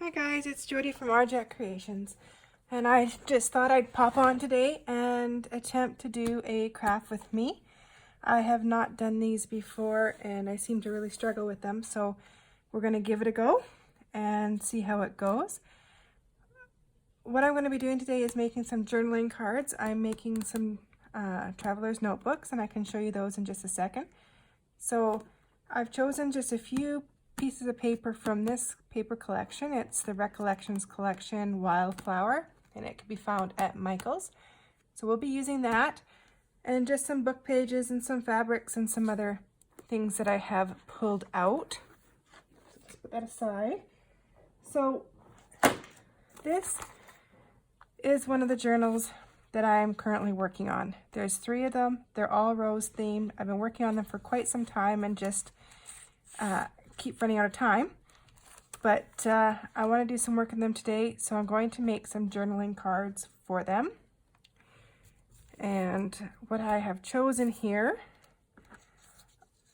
Hi guys, it's Jody from RJack Creations, and I just thought I'd pop on today and attempt to do a craft with me. I have not done these before and I seem to really struggle with them, so we're going to give it a go and see how it goes. What I'm going to be doing today is making some journaling cards. I'm making some traveler's notebooks and I can show you those in just a second. So I've chosen just a few pieces of paper from this paper collection. It's the Recollections Collection Wildflower, and it can be found at Michael's. So we'll be using that, and just some book pages and some fabrics and some other things that I have pulled out. So let's put that aside. So this is one of the journals that I'm currently working on. There's 3 of them. They're all rose themed. I've been working on them for quite some time and just keep running out of time. But I want to do some work on them today, so I'm going to make some journaling cards for them. And what I have chosen here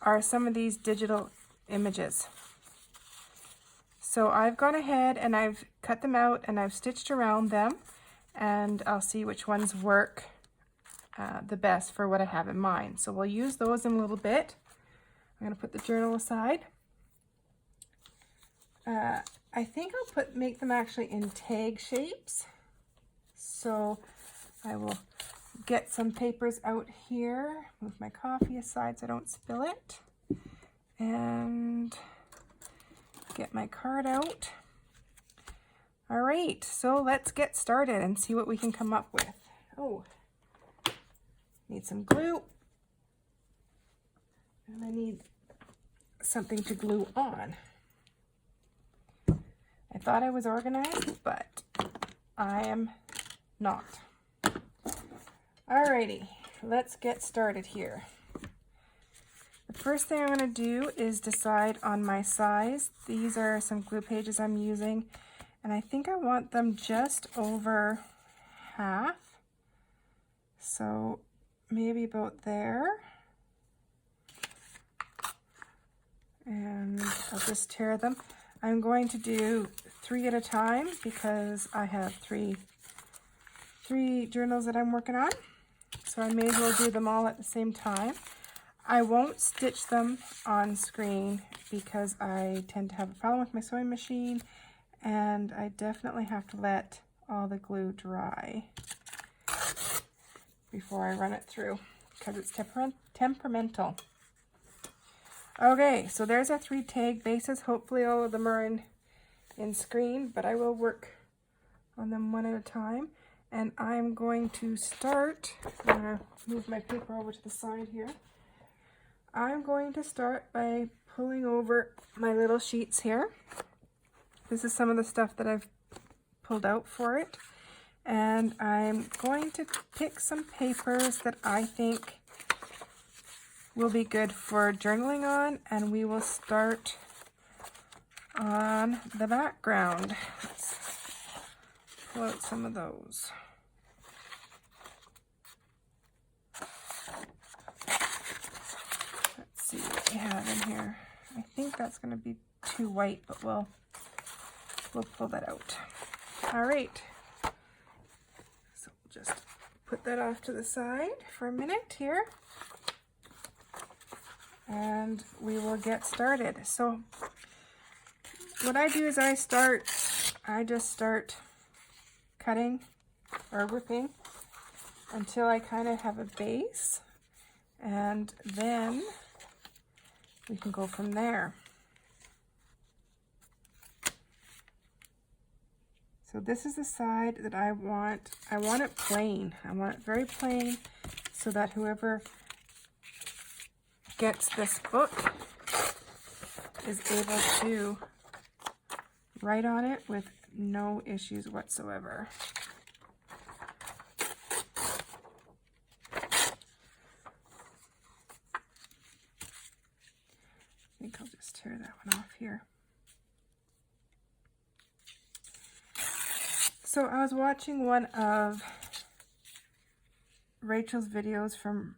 are some of these digital images. So I've gone ahead and I've cut them out and I've stitched around them, and I'll see which ones work the best for what I have in mind. So we'll use those in a little bit. I'm going to put the journal aside. I think I'll make them actually in tag shapes. So I will get some papers out here, move my coffee aside so I don't spill it, and get my card out. All right, so let's get started and see what we can come up with. Oh, need some glue, and I need something to glue on. I thought I was organized, but I am not. Alrighty, let's get started here. The first thing I'm going to do is decide on my size. These are some glue pages I'm using, and I think I want them just over half. So maybe about there. And I'll just tear them. I'm going to do 3 at a time because I have three journals that I'm working on. So I may as well do them all at the same time. I won't stitch them on screen because I tend to have a problem with my sewing machine, and I definitely have to let all the glue dry before I run it through because it's temperamental. Okay, so there's our 3 tag bases. Hopefully all of them are in screen, but I will work on them one at a time. And I'm going to start, I'm going to move my paper over to the side here. I'm going to start by pulling over my little sheets here. This is some of the stuff that I've pulled out for it. And I'm going to pick some papers that I think will be good for journaling on, and we will start on the background. Let's pull out some of those. Let's see what we have in here. I think that's going to be too white, but we'll pull that out. All right. So we'll just put that off to the side for a minute here, and we will get started. So what I do is I just start cutting or ripping until I kind of have a base, and then we can go from there. So this is the side that I want. I want it plain. I want it very plain so that whoever gets this book is able to write on it with no issues whatsoever. I think I'll just tear that one off here. So I was watching one of Rachel's videos from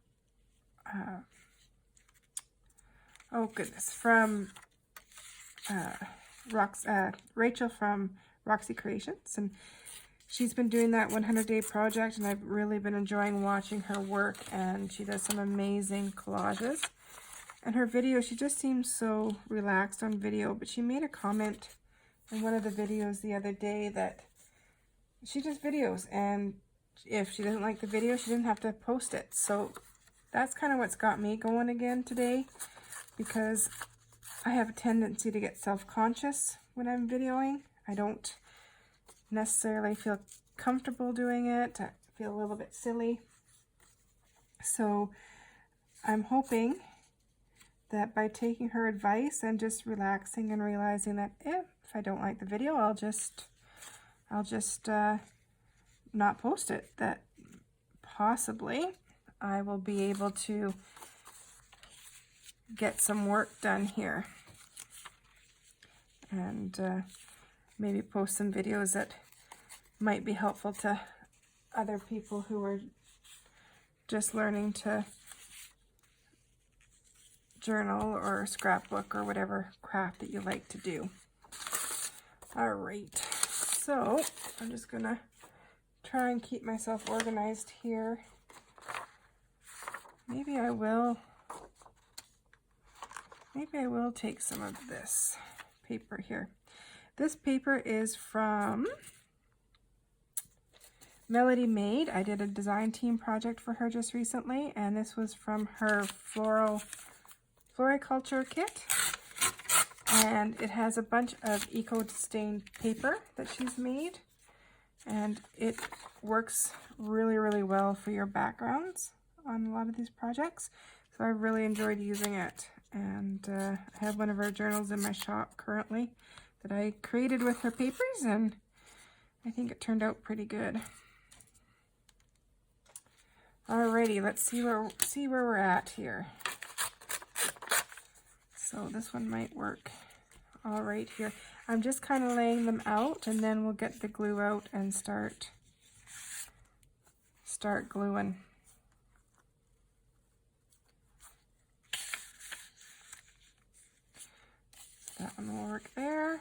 oh goodness, from Rachel from Roxy Creations, and she's been doing that 100-day project, and I've really been enjoying watching her work, and she does some amazing collages. And her video, she just seems so relaxed on video, but she made a comment in one of the videos the other day that she does videos, and if she doesn't like the video, she didn't have to post it. So that's kind of what's got me going again today, because I have a tendency to get self-conscious when I'm videoing. I don't necessarily feel comfortable doing it. I feel a little bit silly. So I'm hoping that by taking her advice and just relaxing and realizing that if I don't like the video, I'll just not post it, that possibly I will be able to get some work done here and maybe post some videos that might be helpful to other people who are just learning to journal or scrapbook or whatever craft that you like to do. All right, so I'm just gonna try and keep myself organized here. Maybe I will take some of this paper here. This paper is from Melody Made. I did a design team project for her just recently, and this was from her floriculture kit. And it has a bunch of eco-stained paper that she's made, and it works really, really well for your backgrounds on a lot of these projects. So I really enjoyed using it, and I have one of her journals in my shop currently that I created with her papers, and I think it turned out pretty good. Alrighty, let's see where we're at here. So this one might work all right here. I'm just kind of laying them out, and then we'll get the glue out and start gluing. That one will work there.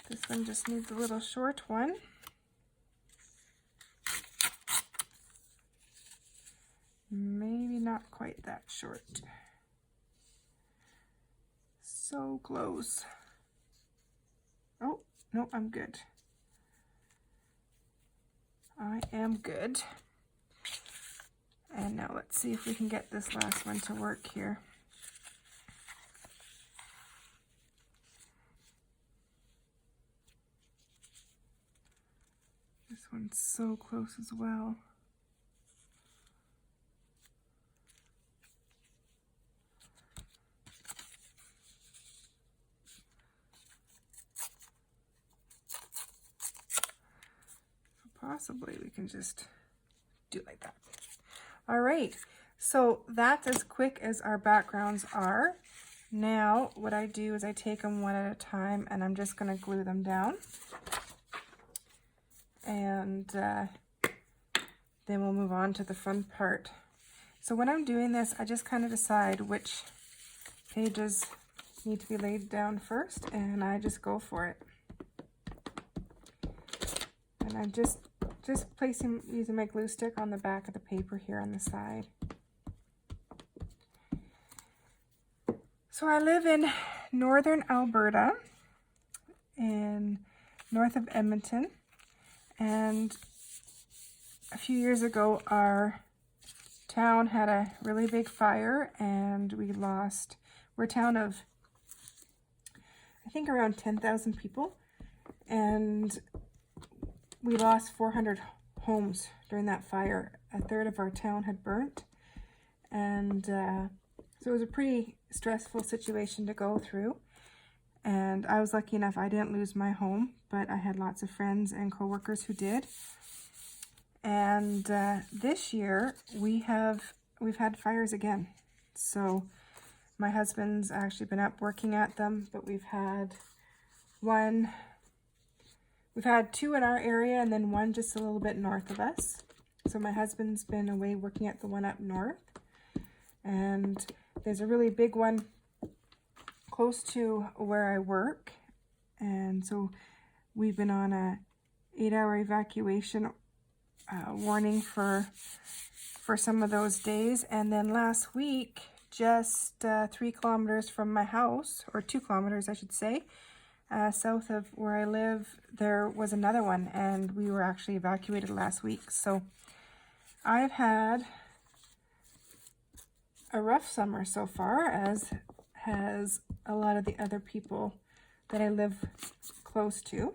This one just needs a little short one. Maybe not quite that short. So close. Oh, no, I'm good. I am good. And now let's see if we can get this last one to work here. This one's so close as well. Possibly we can just do it like that. All right, so that's as quick as our backgrounds are. Now what I do is I take them one at a time, and I'm just going to glue them down, and then we'll move on to the fun part. So when I'm doing this, I just kind of decide which pages need to be laid down first, and I just go for it. And I'm just using my glue stick on the back of the paper here on the side. So I live in northern Alberta, in north of Edmonton, and a few years ago our town had a really big fire, and we're a town of I think around 10,000 people, and we lost 400 homes during that fire. A third of our town had burnt, and so it was a pretty stressful situation to go through. And I was lucky enough I didn't lose my home, but I had lots of friends and coworkers who did. And this year we've had fires again. So my husband's actually been up working at them, but we've had two in our area and then one just a little bit north of us. So my husband's been away working at the one up north. And there's a really big one close to where I work, and so we've been on a 8-hour evacuation warning for some of those days. And then last week, just 3 kilometers from my house, or 2 kilometers I should say, south of where I live, there was another one, and we were actually evacuated last week. So I've had a rough summer so far, as has a lot of the other people that I live close to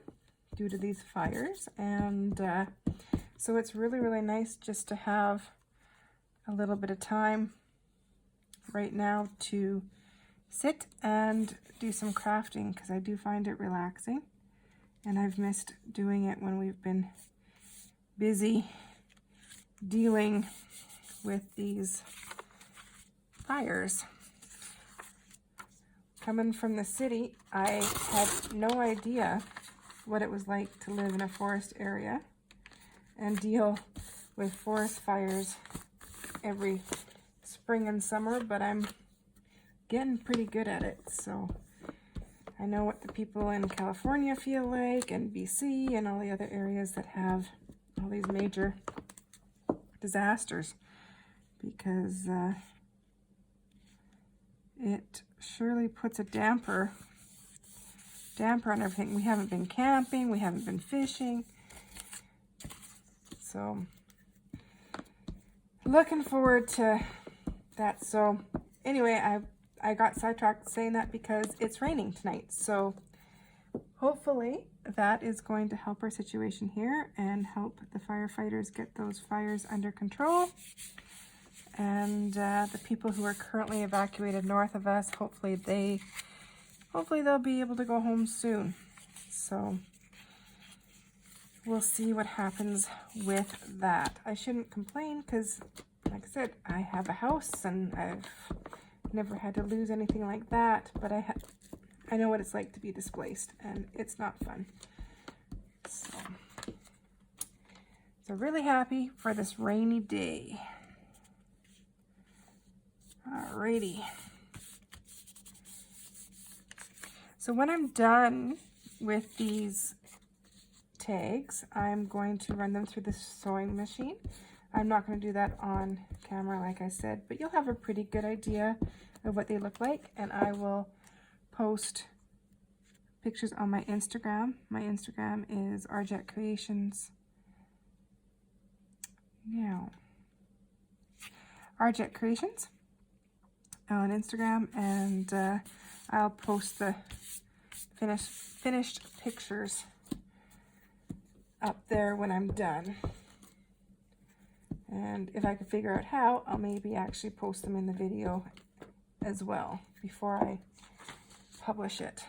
due to these fires. And so it's really nice just to have a little bit of time right now to sit and do some crafting, because I do find it relaxing, and I've missed doing it when we've been busy dealing with these fires. Coming from the city, I had no idea what it was like to live in a forest area and deal with forest fires every spring and summer, but I'm getting pretty good at it. So I know what the people in California feel like, and BC, and all the other areas that have all these major disasters, because it surely puts a damper on everything. We haven't been camping, we haven't been fishing, so looking forward to that. So anyway, I got sidetracked saying that because it's raining tonight, so hopefully that is going to help our situation here and help the firefighters get those fires under control. And the people who are currently evacuated north of us, hopefully they'll be able to go home soon. So we'll see what happens with that. I shouldn't complain because, like I said, I have a house and I've never had to lose anything like that, but I know what it's like to be displaced, and it's not fun. So really happy for this rainy day. Alrighty. So when I'm done with these tags, I'm going to run them through the sewing machine. I'm not going to do that on camera, like I said, but you'll have a pretty good idea of what they look like, and I will post pictures on my Instagram. My Instagram is Arjette Creations. Now, Arjette Creations on Instagram, and I'll post the finished pictures up there when I'm done. And if I can figure out how, I'll maybe actually post them in the video as well before I publish it.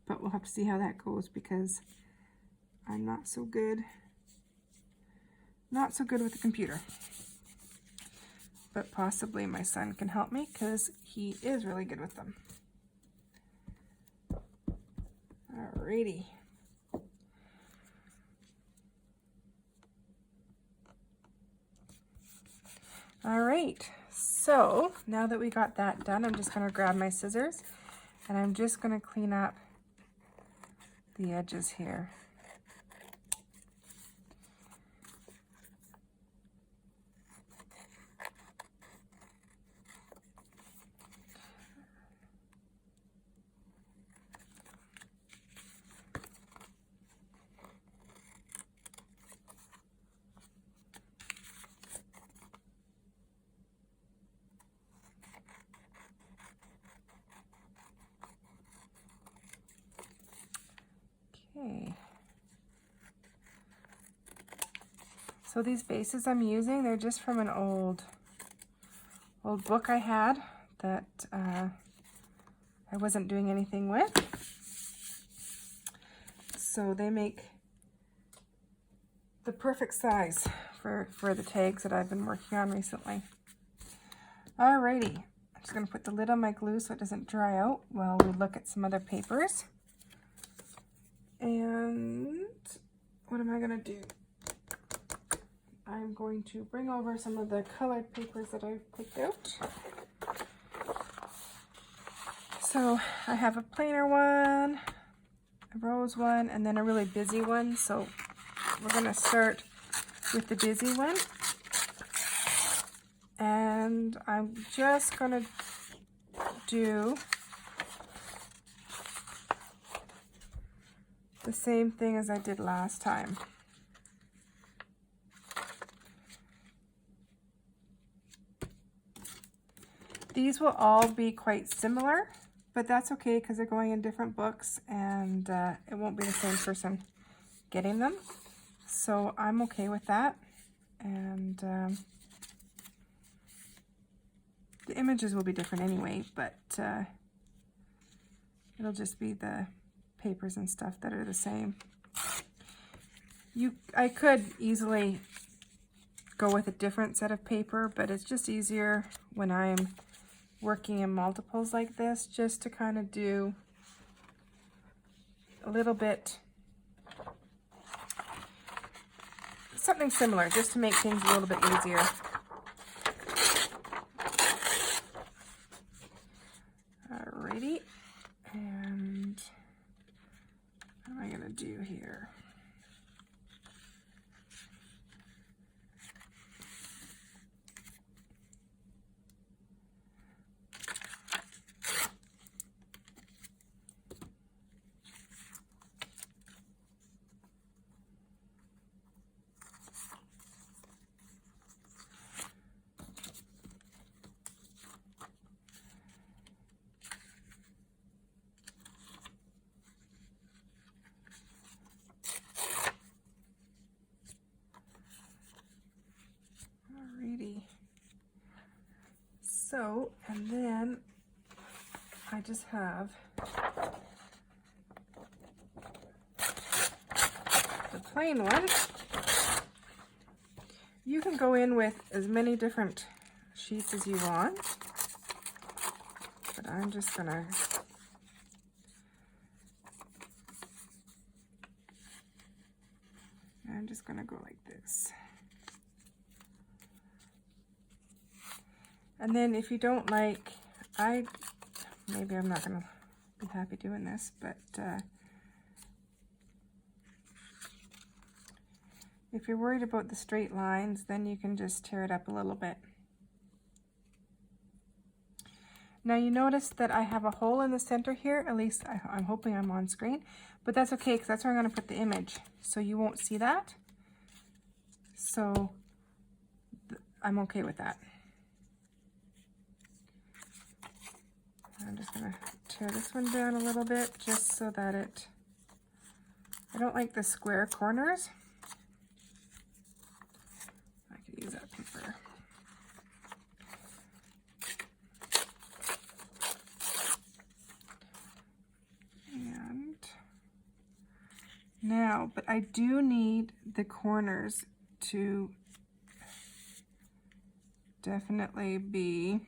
But we'll have to see how that goes, because I'm not so good with the computer. But possibly my son can help me, because he is really good with them. Alrighty. Alright, so now that we got that done, I'm just going to grab my scissors and I'm just going to clean up the edges here. Okay. So these vases I'm using, they're just from an old book I had that I wasn't doing anything with. So they make the perfect size for the tags that I've been working on recently. Alrighty, I'm just going to put the lid on my glue so it doesn't dry out while we look at some other papers. And what am I going to do? I'm going to bring over some of the colored papers that I've picked out. So I have a plainer one, a rose one, and then a really busy one. So we're gonna start with the busy one. And I'm just gonna do the same thing as I did last time. These will all be quite similar, but that's okay because they're going in different books, and it won't be the same person getting them. So I'm okay with that. And the images will be different anyway, but it'll just be the papers and stuff that are the same. I could easily go with a different set of paper, but it's just easier when I'm working in multiples like this, just to kind of do a little bit, something similar, just to make things a little bit easier. Alrighty, and what am I gonna do here? Alrighty. So, and then I just have the plain one. You can go in with as many different sheets as you want, but I'm just gonna go like this. And then if you don't like, maybe I'm not gonna be happy doing this, but if you're worried about the straight lines, then you can just tear it up a little bit. Now you notice that I have a hole in the center here, at least I'm hoping I'm on screen, but that's okay because that's where I'm gonna put the image, so you won't see that. So I'm okay with that. I'm just gonna tear this one down a little bit just so that I don't like the square corners. I could use that paper. And now, but I do need the corners to definitely be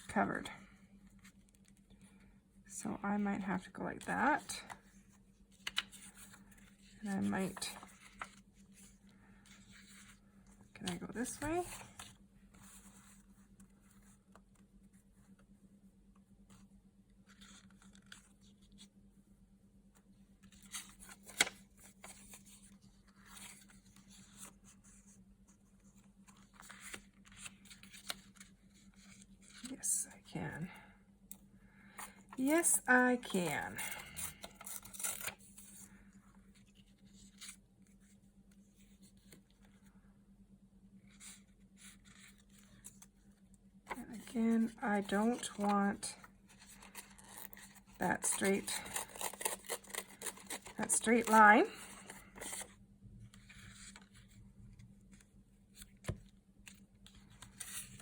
covered. So I might have to go like that. And I might, can I go this way? Yes, I can. Yes, I can. And again, I don't want that straight line.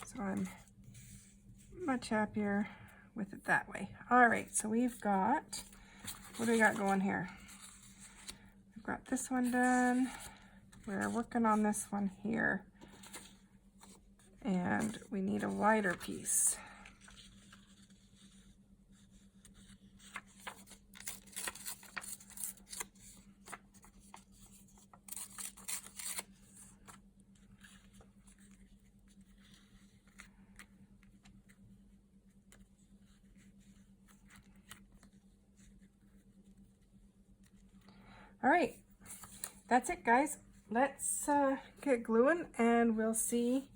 So I'm much happier with it that way. All right, so we've got, what do we got going here? We've got this one done. We're working on this one here. And we need a wider piece. All right, that's it, guys. Let's get gluing and we'll see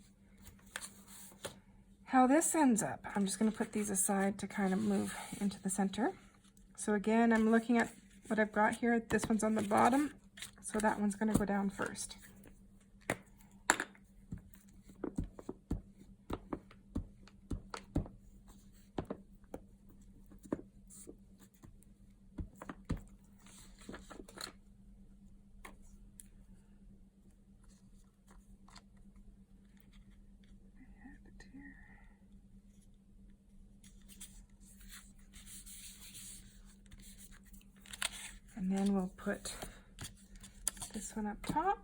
how this ends up. I'm just going to put these aside to kind of move into the center. So again, I'm looking at what I've got here. This one's on the bottom, so that one's going to go down first. And then we'll put this one up top.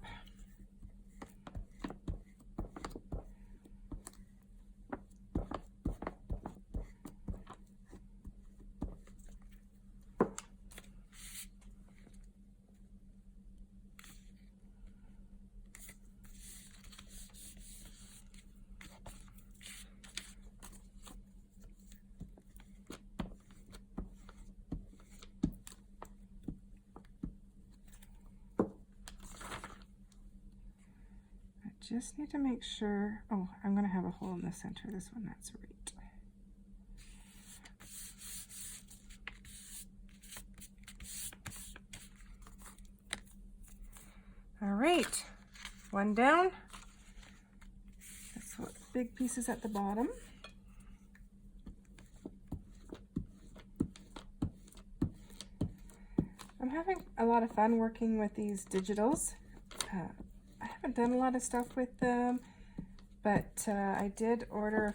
Just need to make sure, oh, I'm going to have a hole in the center of this one, that's right. All right, one down. That's what big pieces at the bottom. I'm having a lot of fun working with these digitals. I haven't done a lot of stuff with them, but I did order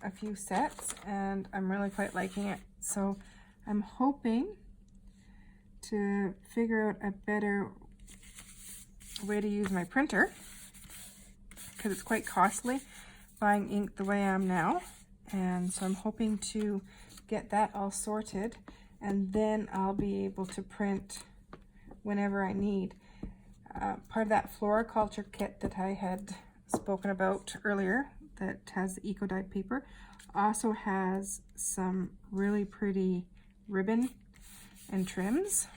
a few sets and I'm really quite liking it. So I'm hoping to figure out a better way to use my printer, because it's quite costly buying ink the way I am now. And so I'm hoping to get that all sorted, and then I'll be able to print whenever I need. Part of that floriculture kit that I had spoken about earlier that has the eco dyed paper also has some really pretty ribbon and trims,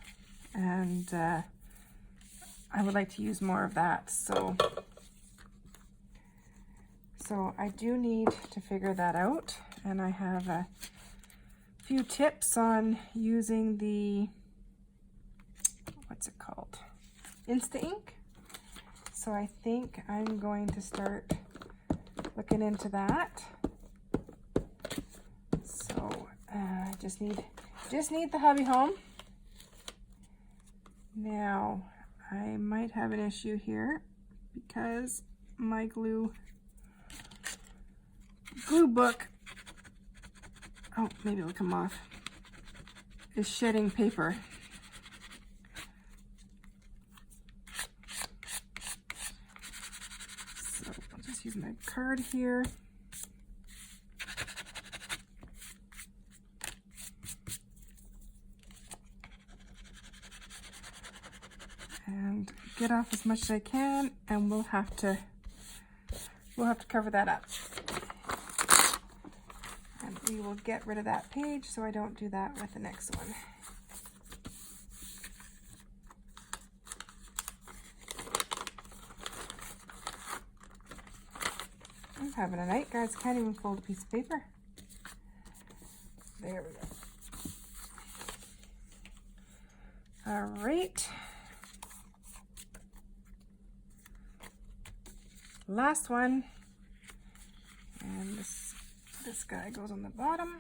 and I would like to use more of that. So I do need to figure that out, and I have a few tips on using the, what's it called? Insta Ink. So I think I'm going to start looking into that. So I just need the hubby home. Now I might have an issue here because my glue book, oh, maybe it'll come off, is shedding paper. So I'll just use my card here. And get off as much as I can, and we'll have to cover that up. And we will get rid of that page so I don't do that with the next one. I'm having a night, guys. Can't even fold a piece of paper. There we go. All right. Last one. And this guy goes on the bottom.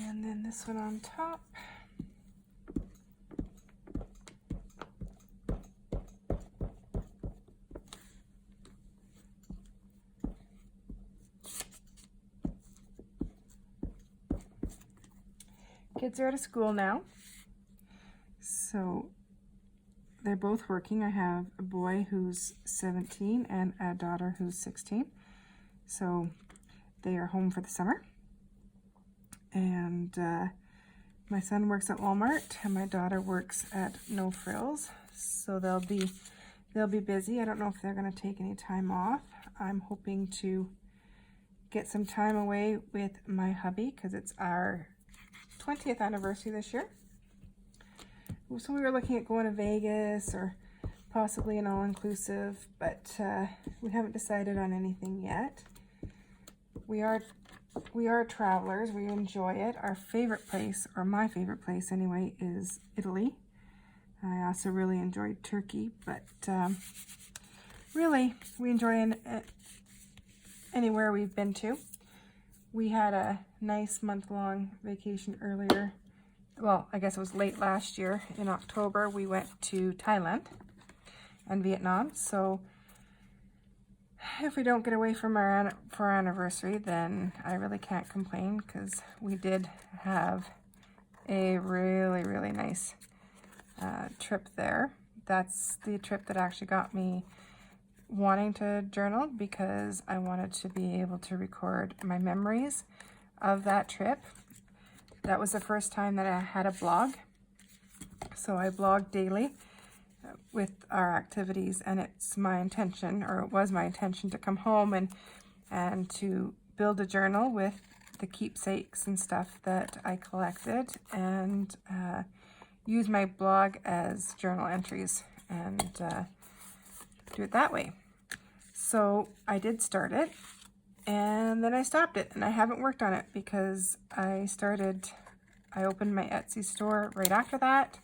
And then this one on top. Kids are out of school now, so they're both working. I have a boy who's 17 and a daughter who's 16. So they are home for the summer. And my son works at Walmart and my daughter works at No Frills. So they'll be busy. I don't know if they're going to take any time off. I'm hoping to get some time away with my hubby because it's our 20th anniversary this year. So we were looking at going to Vegas or possibly an all-inclusive, but we haven't decided on anything yet. We are travelers. We enjoy it. Our favorite place, or my favorite place anyway, is Italy. I also really enjoyed Turkey, but really we enjoy anywhere we've been to. We had a nice month-long vacation earlier. Well, I guess it was late last year. In October, we went to Thailand and Vietnam. So if we don't get away from for our anniversary, then I really can't complain because we did have a really, really nice trip there. That's the trip that actually got me wanting to journal because I wanted to be able to record my memories of that trip. That was the first time that I had a blog. So I blog daily with our activities, and it's my intention, or it was my intention, to come home and to build a journal with the keepsakes and stuff that I collected and use my blog as journal entries and do it that way. So I did start it, and then I stopped it, and I haven't worked on it because I opened my Etsy store right after that,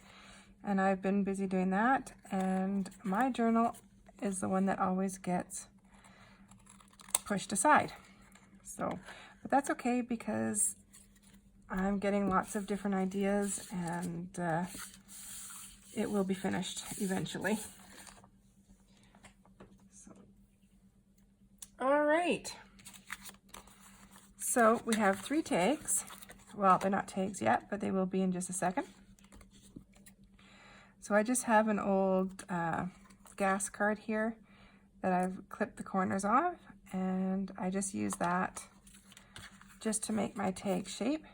and I've been busy doing that, and my journal is the one that always gets pushed aside. So, but that's okay because I'm getting lots of different ideas, and it will be finished eventually. So, all right. So we have 3 tags. Well, they're not tags yet, but they will be in just a second. So I just have an old gas card here that I've clipped the corners off, and I just use that just to make my tag shape.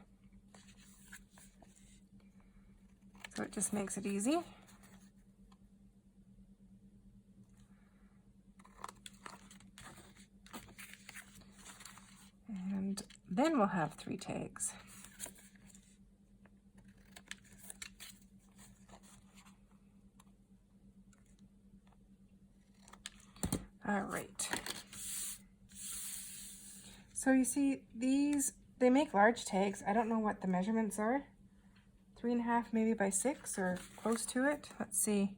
So it just makes it easy. And then we'll have 3 tags. All right. So you see these, they make large tags. I don't know what the measurements are. 3.5 maybe by 6 or close to it. Let's see.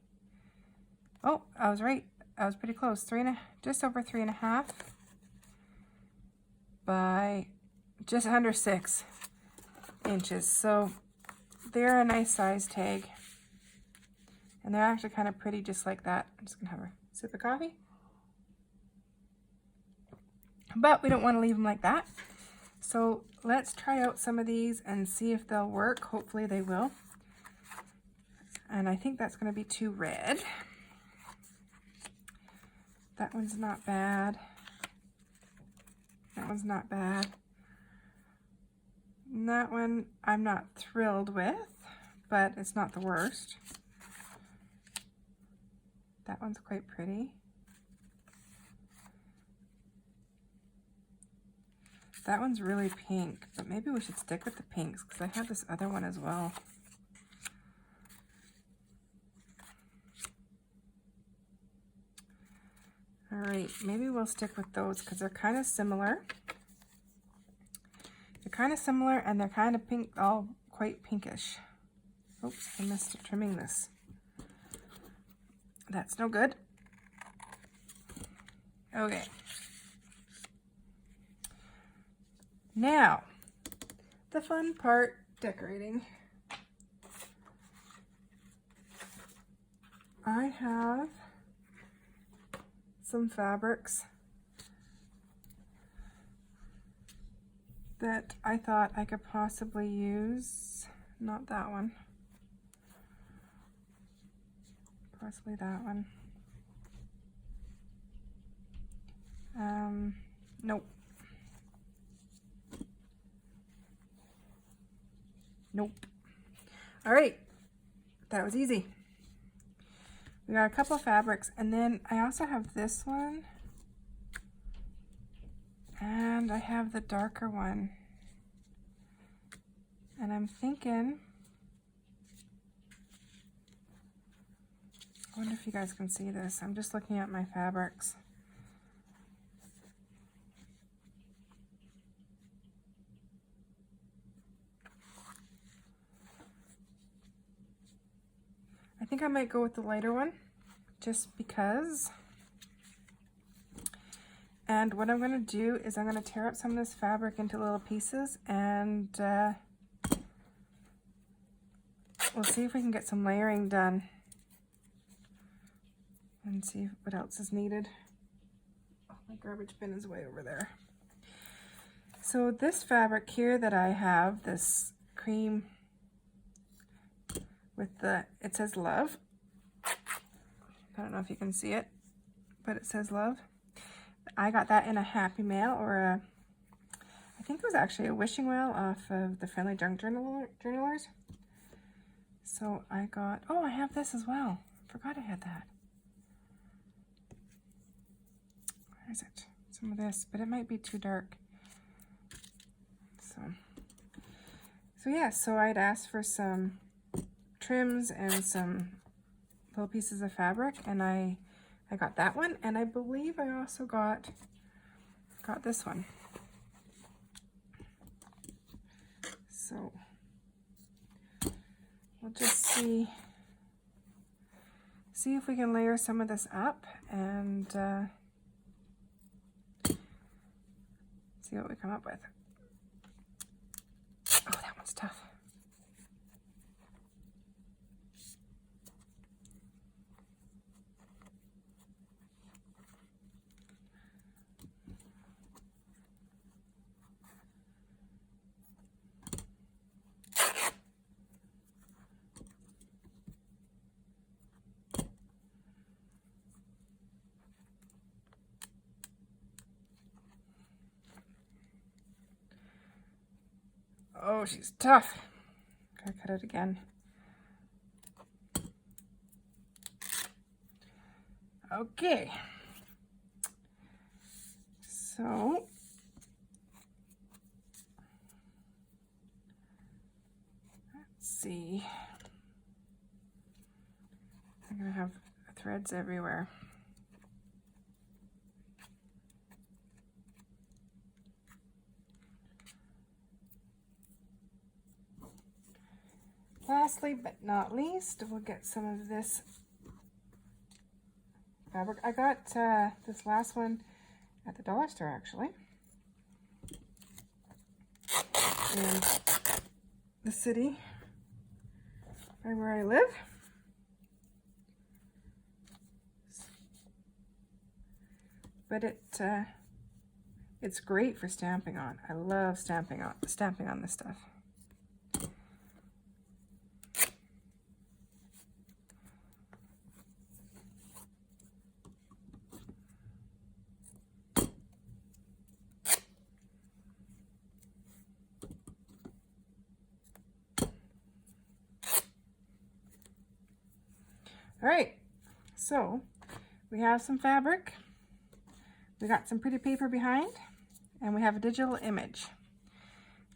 Oh, I was right. I was pretty close. Just over 3.5 by just under 6 inches. So they're a nice size tag. And they're actually kind of pretty just like that. I'm just gonna have a sip of coffee. But we don't want to leave them like that. So let's try out some of these and see if they'll work. Hopefully they will. And I think that's going to be too red. That one's not bad. That one's not bad. And that one I'm not thrilled with, but it's not the worst. That one's quite pretty. That one's really pink, but maybe we should stick with the pinks because I have this other one as well. All right, maybe we'll stick with those because they're kind of similar. They're kind of similar and they're kind of pink, all quite pinkish. Oops, I missed trimming this. That's no good. Okay. Now, the fun part, decorating. I have some fabrics that I thought I could possibly use. Not that one. Possibly that one. Nope. Nope. All right, that was easy. We got a couple fabrics, and then I also have this one, and I have the darker one. And I'm thinking, I wonder if you guys can see this. I'm just looking at my fabrics. I think I might go with the lighter one, just because. And what I'm going to do is I'm going to tear up some of this fabric into little pieces, and we'll see if we can get some layering done and see what else is needed. Oh, my garbage bin is way over there. So this fabric here that I have, this cream with it says love. I don't know if you can see it, but it says love. I got that in a Happy Mail, or I think it was actually a wishing well off of the Friendly Junk Journalers. So I got, oh, I have this as well. Forgot I had that. Where is it? Some of this, but it might be too dark. So yeah, so I'd asked for some trims and some little pieces of fabric, and I got that one, and I believe I also got this one. So we'll just see if we can layer some of this up and see what we come up with. Oh, that one's tough. Oh, she's tough. Gotta cut it again. Okay. So let's see. I'm gonna have threads everywhere. Lastly, but not least, we'll get some of this fabric. I got this last one at the dollar store, actually, in the city right where I live. But it's great for stamping on. I love stamping on this stuff. All right, so we have some fabric, we got some pretty paper behind, and we have a digital image.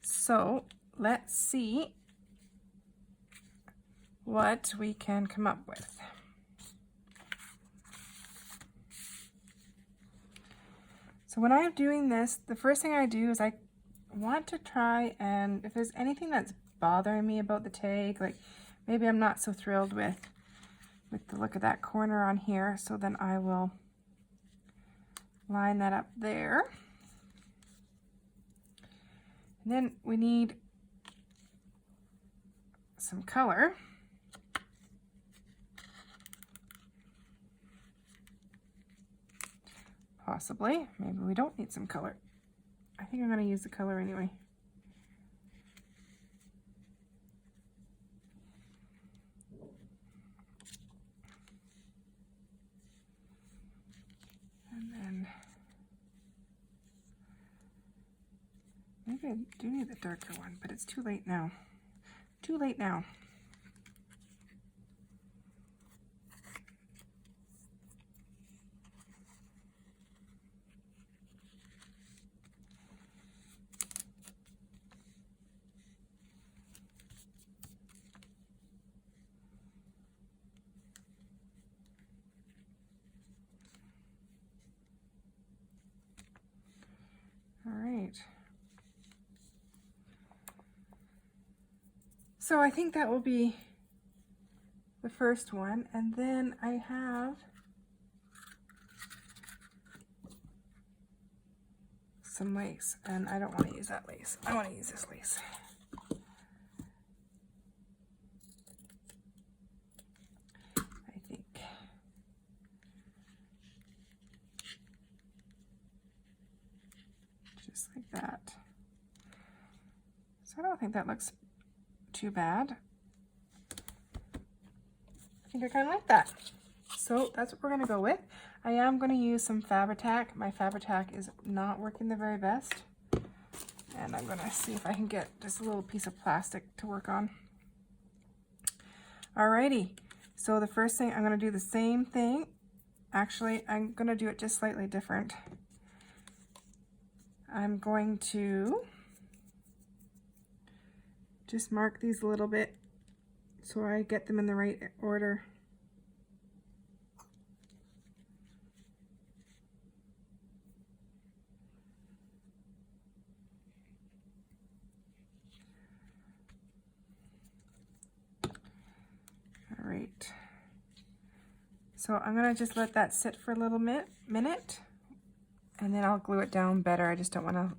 So let's see what we can come up with. So when I'm doing this, the first thing I do is I want to try, and if there's anything that's bothering me about the tag, like maybe I'm not so thrilled with the look of that corner on here, so then I will line that up there. And then we need some color. Possibly. Maybe we don't need some color. I think I'm going to use the color anyway. And then maybe I do need the darker one, but it's too late now. too late now. All right. So I think that will be the first one, and then I have some lace, and I don't want to use that lace. I want to use this lace. I think. Just like that. So I don't think that looks too bad. I think I kind of like that. So that's what we're going to go with. I am going to use some Fabri-Tac. My Fabri-Tac is not working the very best. And I'm going to see if I can get just a little piece of plastic to work on. Alrighty. So the first thing, I'm going to do the same thing. Actually, I'm going to do it just slightly different. I'm going to just mark these a little bit so I get them in the right order. All right. So I'm gonna just let that sit for a little minute, and then I'll glue it down better. I just don't want to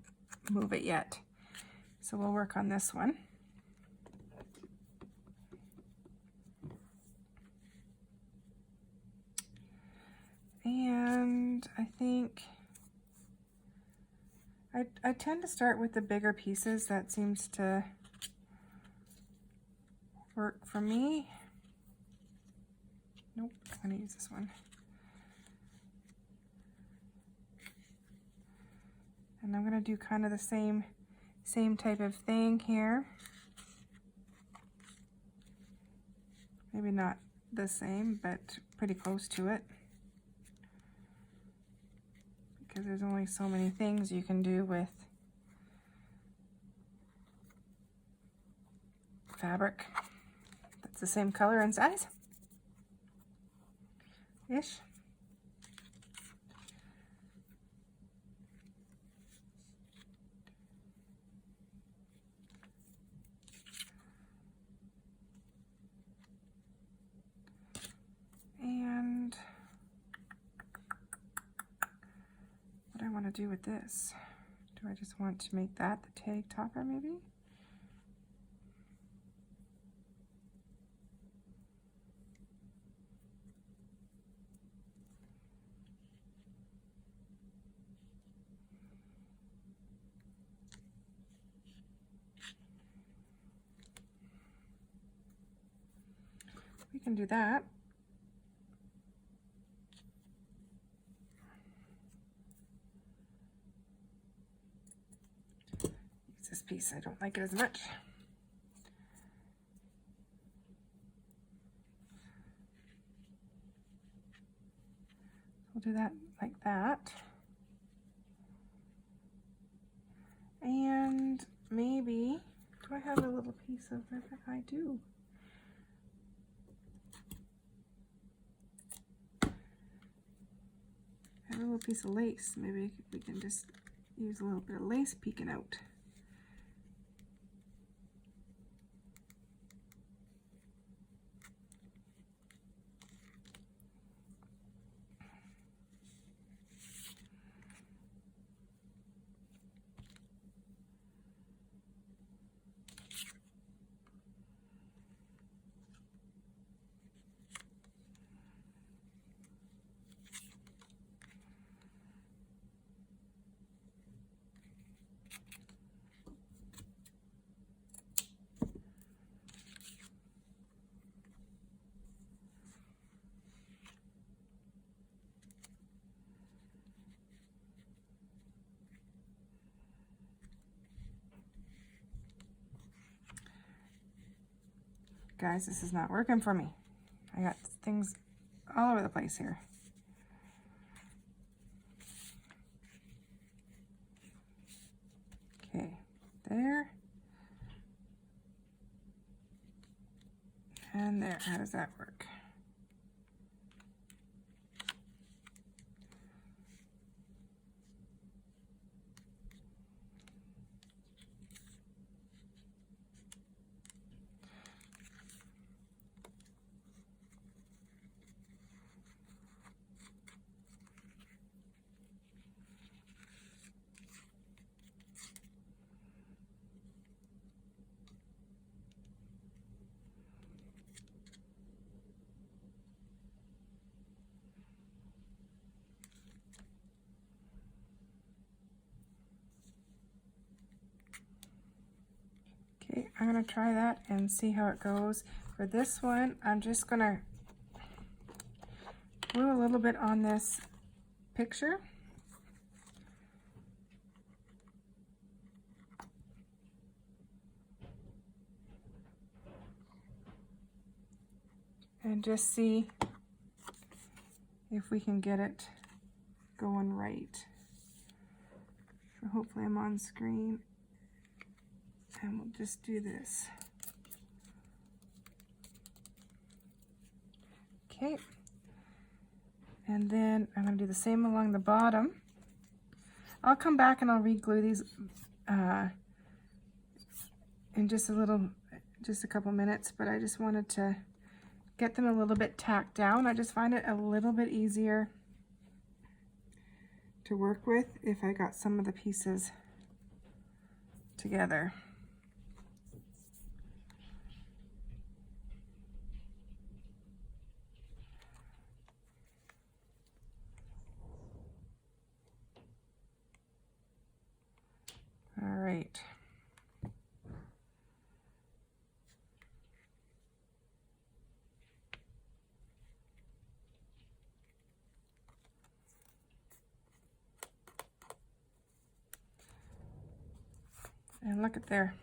move it yet. So we'll work on this one. And I think I tend to start with the bigger pieces. That seems to work for me. Nope, I'm gonna use this one. And I'm gonna do kind of the same type of thing here. Maybe not the same, but pretty close to it. Because there's only so many things you can do with fabric that's the same color and size ish. And what I want to do with this, do I just want to make that the tag topper maybe? We can do that. Use this piece, I don't like it as much. We'll do that like that. And maybe, do I have a little piece of ribbon? I do. I have a little piece of lace. Maybe we can just use a little bit of lace peeking out. guys, this is not working for me. I got things all over the place here. Okay, there. And there. How does that work? Okay, I'm going to try that and see how it goes. For this one, I'm just going to glue a little bit on this picture. And just see if we can get it going right. So hopefully I'm on screen. And we'll just do this. Okay. And then I'm going to do the same along the bottom. I'll come back and I'll re-glue these in just a couple minutes, but I just wanted to get them a little bit tacked down. I just find it a little bit easier to work with if I got some of the pieces together. All right. And look at there.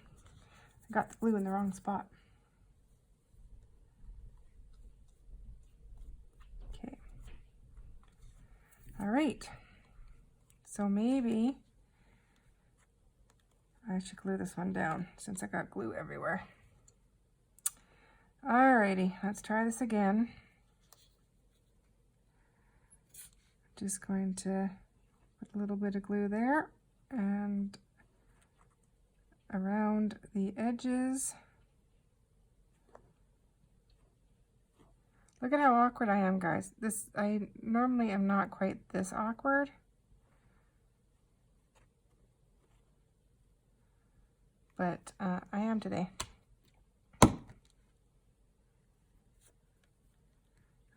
I got the glue in the wrong spot. Okay. All right. So maybe I should glue this one down since I got glue everywhere. Alrighty, let's try this again. Just going to put a little bit of glue there and around the edges. Look at how awkward I am, guys. I normally am not quite this awkward. But I am today. All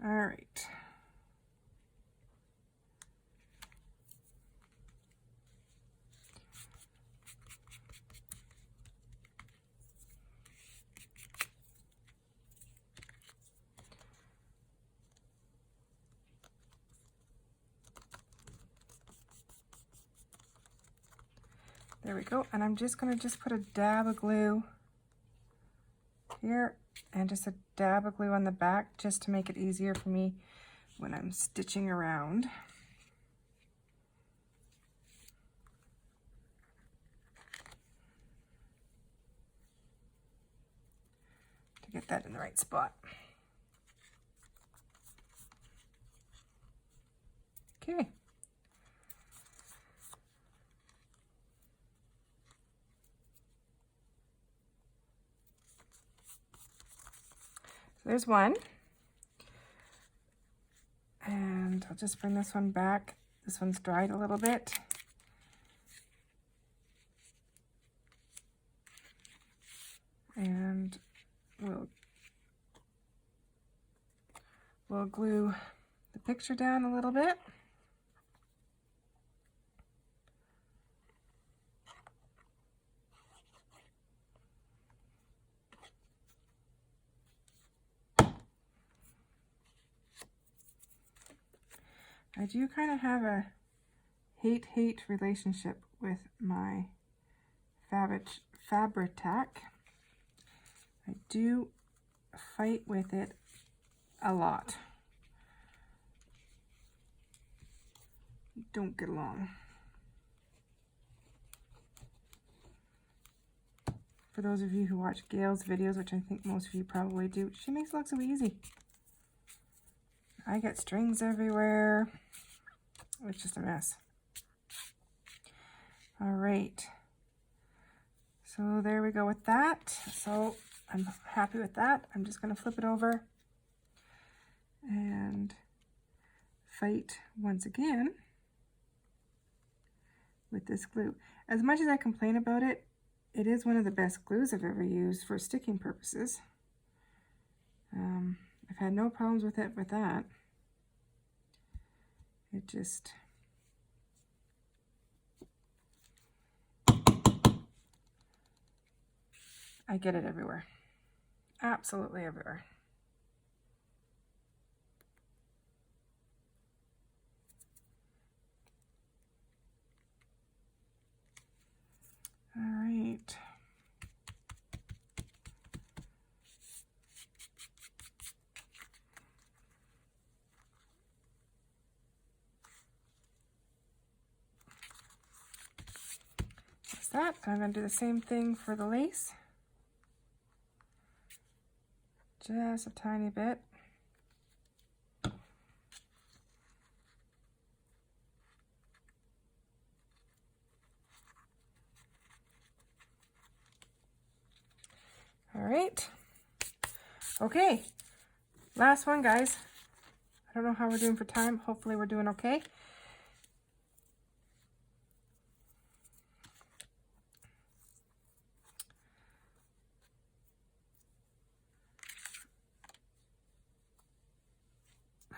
right. There we go. And I'm just going to put a dab of glue here and just a dab of glue on the back just to make it easier for me when I'm stitching around. To get that in the right spot. Okay. There's one, and I'll just bring this one back. This one's dried a little bit. And we'll glue the picture down a little bit. I do kind of have a hate-hate relationship with my Fabri-Tac. I do fight with it a lot. Don't get along. For those of you who watch Gail's videos, which I think most of you probably do, she makes it look so easy. I get strings everywhere. It's just a mess. All right. So there we go with that. So I'm happy with that. I'm just going to flip it over and fight once again with this glue. As much as I complain about it, it is one of the best glues I've ever used for sticking purposes. I've had no problems with it with that. It just... I get it everywhere. Absolutely everywhere. All right. That's that. I'm going to do the same thing for the lace. Just a tiny bit. All right. Okay. Last one, guys. I don't know how we're doing for time. Hopefully we're doing okay.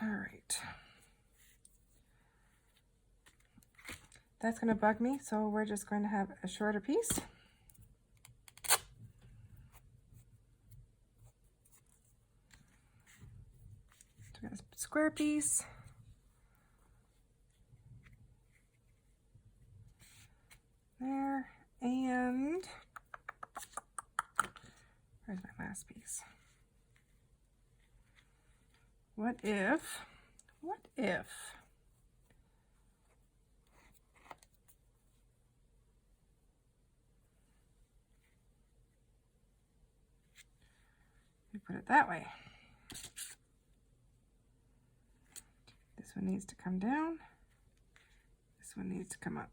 All right. That's going to bug me, so we're just going to have a shorter piece. So we got a square piece. There, and where's my last piece? What if we put it that way? This one needs to come down. This one needs to come up.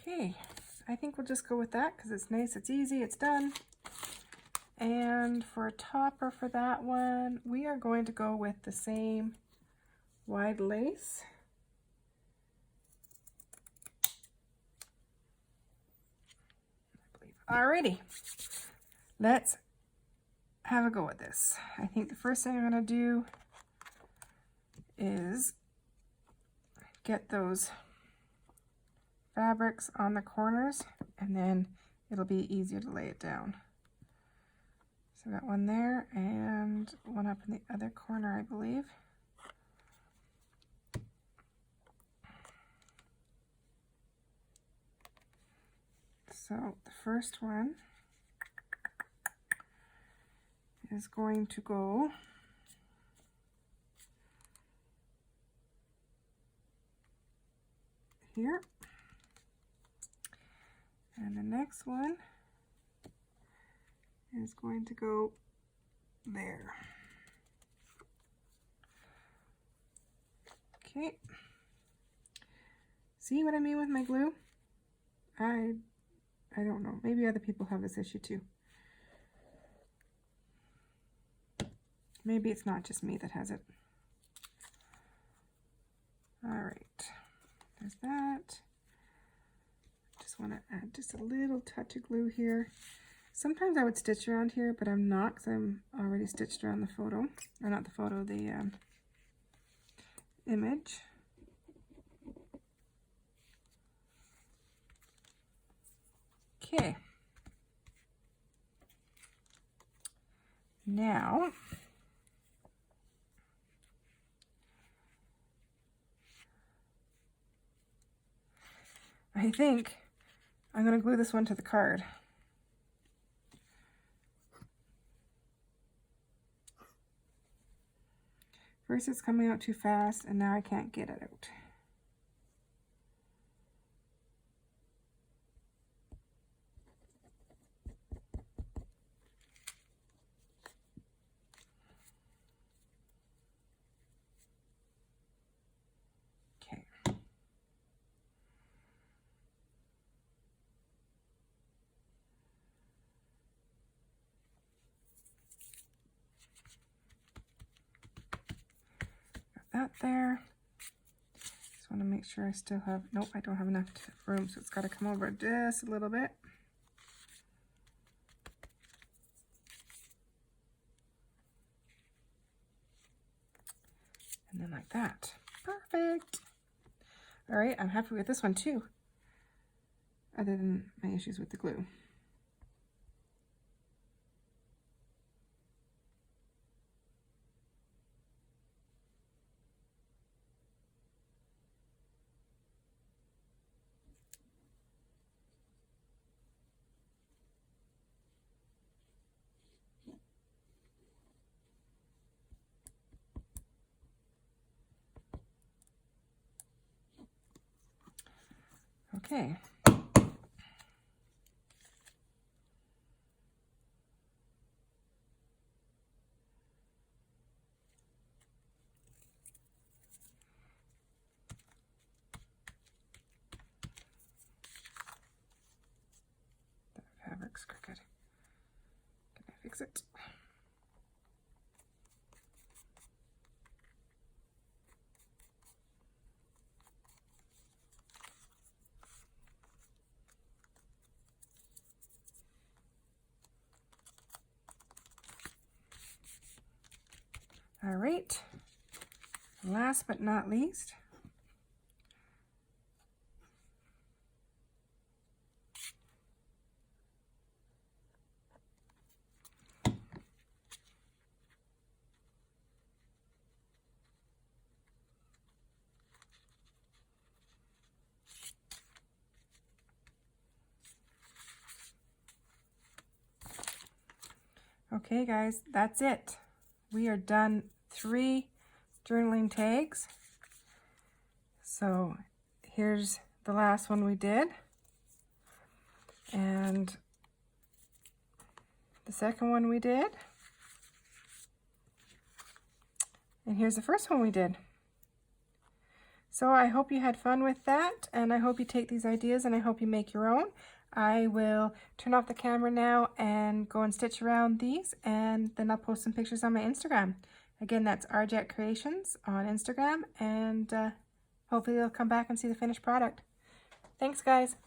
Okay, I think we'll just go with that because it's nice, it's easy, it's done. And for a topper for that one, we are going to go with the same wide lace. Alrighty, let's have a go at this. I think the first thing I'm going to do is get those fabrics on the corners, and then it'll be easier to lay it down. So I got one there and one up in the other corner, I believe. So the first one is going to go here. And the next one is going to go there. Okay. See what I mean with my glue? I don't know. Maybe other people have this issue too. Maybe it's not just me that has it. All right. There's that. Just want to add just a little touch of glue here. Sometimes I would stitch around here, but I'm not because I'm already stitched around the photo. Or not the photo, the image. Okay. Now, I think I'm going to glue this one to the card. First it's coming out too fast, and now I can't get it out. Okay. That there. Just want to make sure I still have, nope, I don't have enough room, so it's got to come over just a little bit. And then like that. Perfect. All right, I'm happy with this one too, other than my issues with the glue. Okay. The fabric's crooked. Can I fix it? All right, last but not least, okay guys, that's it. We are done 3 journaling tags. So here's the last one we did. And the second one we did. And here's the first one we did. So I hope you had fun with that, and I hope you take these ideas and I hope you make your own. I will turn off the camera now and go and stitch around these, and then I'll post some pictures on my Instagram. Again, that's Arjette Creations on Instagram, and hopefully you'll come back and see the finished product. Thanks, guys.